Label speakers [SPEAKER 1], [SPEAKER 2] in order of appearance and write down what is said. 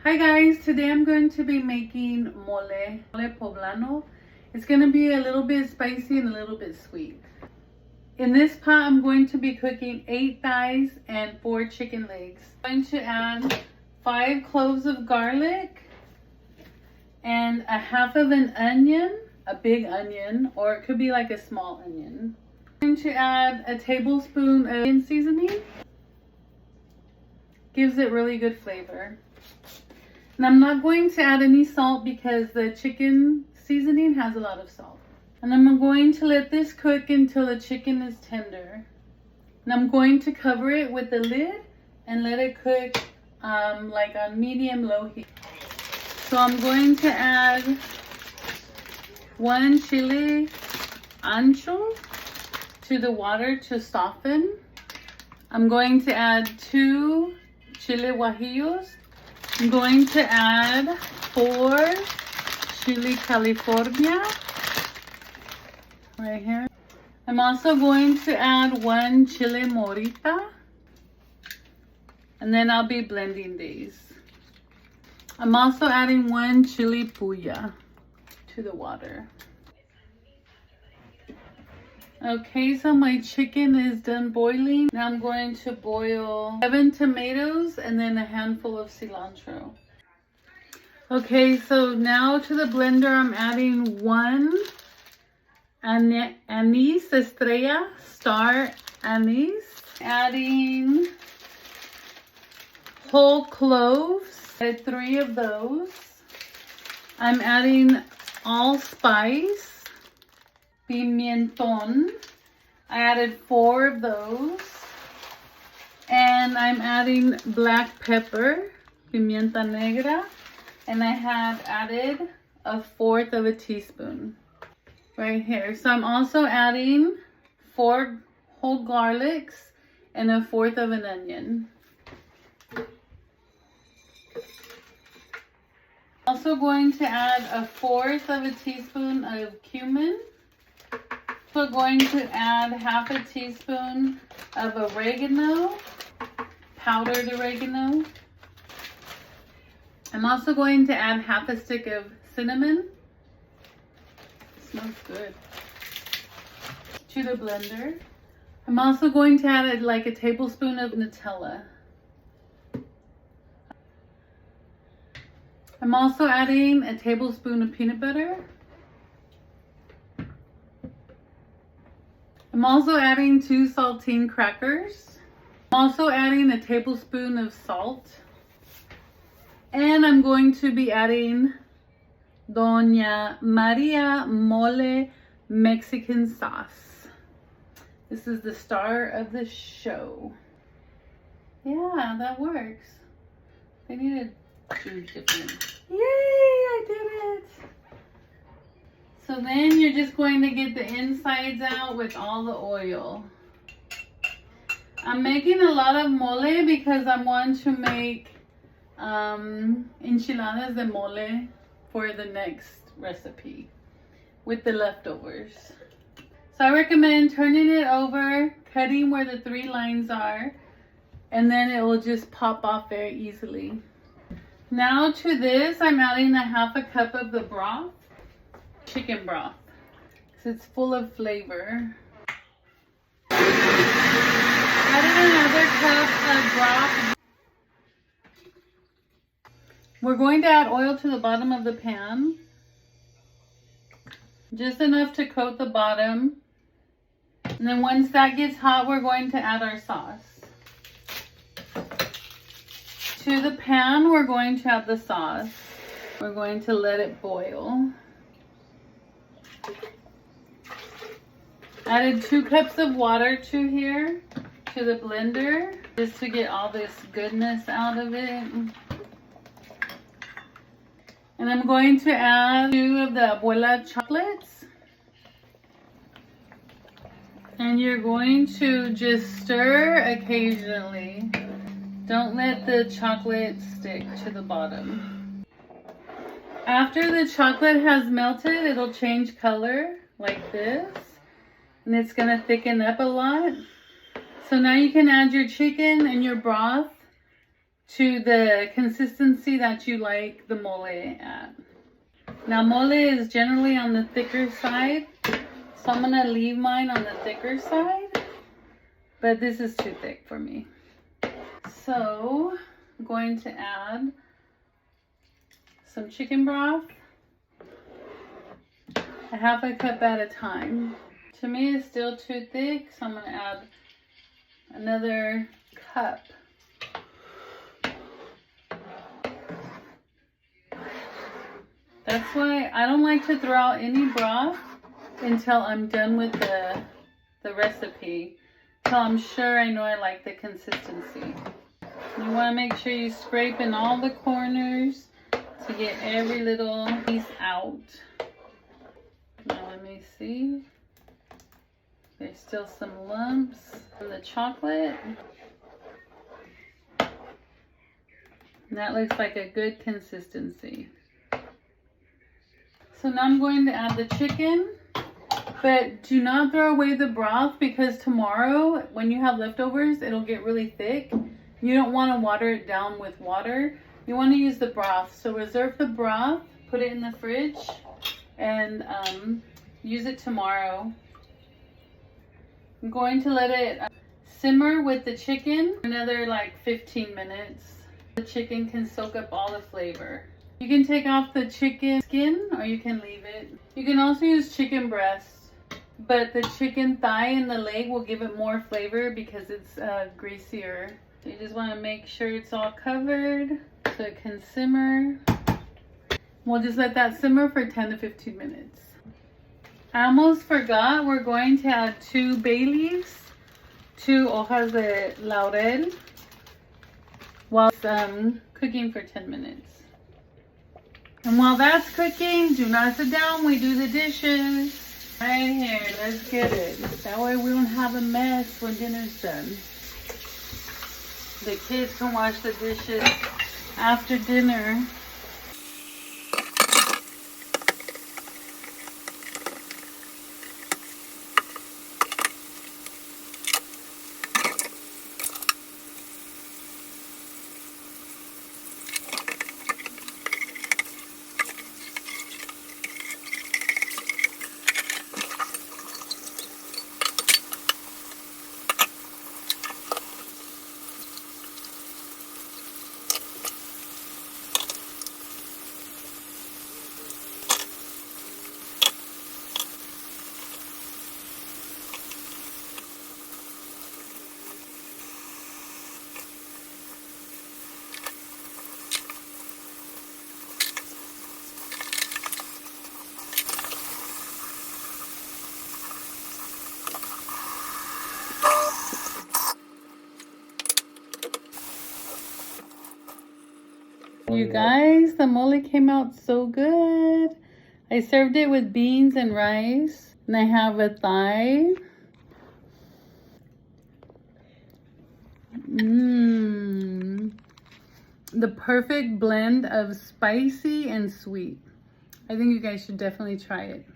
[SPEAKER 1] Hi guys, today I'm going to be making mole poblano. It's going to be a little bit spicy and a little bit sweet. In this pot, I'm going to be cooking 8 thighs and 4 chicken legs. I'm going to add 5 cloves of garlic and a half of an onion, a big onion, or it could be like a small onion. I'm going to add a tablespoon of chicken seasoning. Gives it really good flavor. And I'm not going to add any salt because the chicken seasoning has a lot of salt. And I'm going to let this cook until the chicken is tender. And I'm going to cover it with the lid and let it cook like on medium-low heat. So I'm going to add 1 chile ancho to the water to soften. I'm going to add 2 chile guajillos. I'm going to add 4 chili California right here. I'm also going to add 1 chile morita, and then I'll be blending these. I'm also adding 1 chili puya to the water. Okay, so my chicken is done boiling. Now I'm going to boil 7 tomatoes and then a handful of cilantro. Okay, so now to the blender I'm adding 1 anise estrella, star anise. Adding whole cloves, add 3 of those. I'm adding allspice. Pimentón. I added 4 of those. And I'm adding black pepper, pimienta negra. And I have added 1/4 of a teaspoon right here. So I'm also adding 4 whole garlics and 1/4 of an onion. Also going to add 1/4 of a teaspoon of cumin. We're going to add 1/2 teaspoon of oregano, powdered oregano. I'm also going to add 1/2 stick of cinnamon. It smells good. To the blender. I'm also going to add like a tablespoon of Nutella. I'm also adding a tablespoon of peanut butter. I'm also adding 2 saltine crackers. I'm also adding a tablespoon of salt. And I'm going to be adding Doña Maria Mole Mexican sauce. This is the star of the show. Yeah, that works. They need to do different. Yay, I did it! So then you're just going to get the insides out with all the oil. I'm making a lot of mole because I want to make enchiladas de mole for the next recipe with the leftovers. So I recommend turning it over, cutting where the 3 lines are, and then it will just pop off very easily. Now to this, I'm adding 1/2 cup of the broth. Chicken broth, because it's full of flavor. Added another cup of broth. We're going to add oil to the bottom of the pan, just enough to coat the bottom. And then once that gets hot, we're going to add our sauce. To the pan, we're going to add the sauce. We're going to let it boil. Added 2 cups of water to here, to the blender, just to get all this goodness out of it. And I'm going to add 2 of the Abuela chocolates. And you're going to just stir occasionally. Don't let the chocolate stick to the bottom. After the chocolate has melted, it'll change color like this. And it's going to thicken up a lot. So now you can add your chicken and your broth to the consistency that you like the mole at. Now mole is generally on the thicker side, so I'm gonna leave mine on the thicker side, but this is too thick for me. So I'm going to add some chicken broth, a half a cup at a time. To me it's still too thick, so I'm gonna add another cup. That's why I don't like to throw out any broth until I'm done with the recipe. Until I'm sure I know I like the consistency. You want to make sure you scrape in all the corners to get every little piece out. Now let me see. There's still some lumps in the chocolate. And that looks like a good consistency. So now I'm going to add the chicken, but do not throw away the broth because tomorrow when you have leftovers, it'll get really thick. You don't want to water it down with water. You want to use the broth. So reserve the broth, put it in the fridge, and use it tomorrow. I'm going to let it simmer with the chicken for another like 15 minutes. The chicken can soak up all the flavor. You can take off the chicken skin or you can leave it. You can also use chicken breast, but the chicken thigh and the leg will give it more flavor because it's greasier. So you just want to make sure it's all covered so it can simmer. We'll just let that simmer for 10 to 15 minutes. I almost forgot, we're going to add 2 bay leaves, 2 hojas de laurel while it's cooking for 10 minutes. And while that's cooking, do not sit down, we do the dishes. Right here, let's get it. That way we don't have a mess when dinner's done. The kids can wash the dishes after dinner. You guys, the mole came out so good. I served it with beans and rice. And I have a thigh. The perfect blend of spicy and sweet. I think you guys should definitely try it.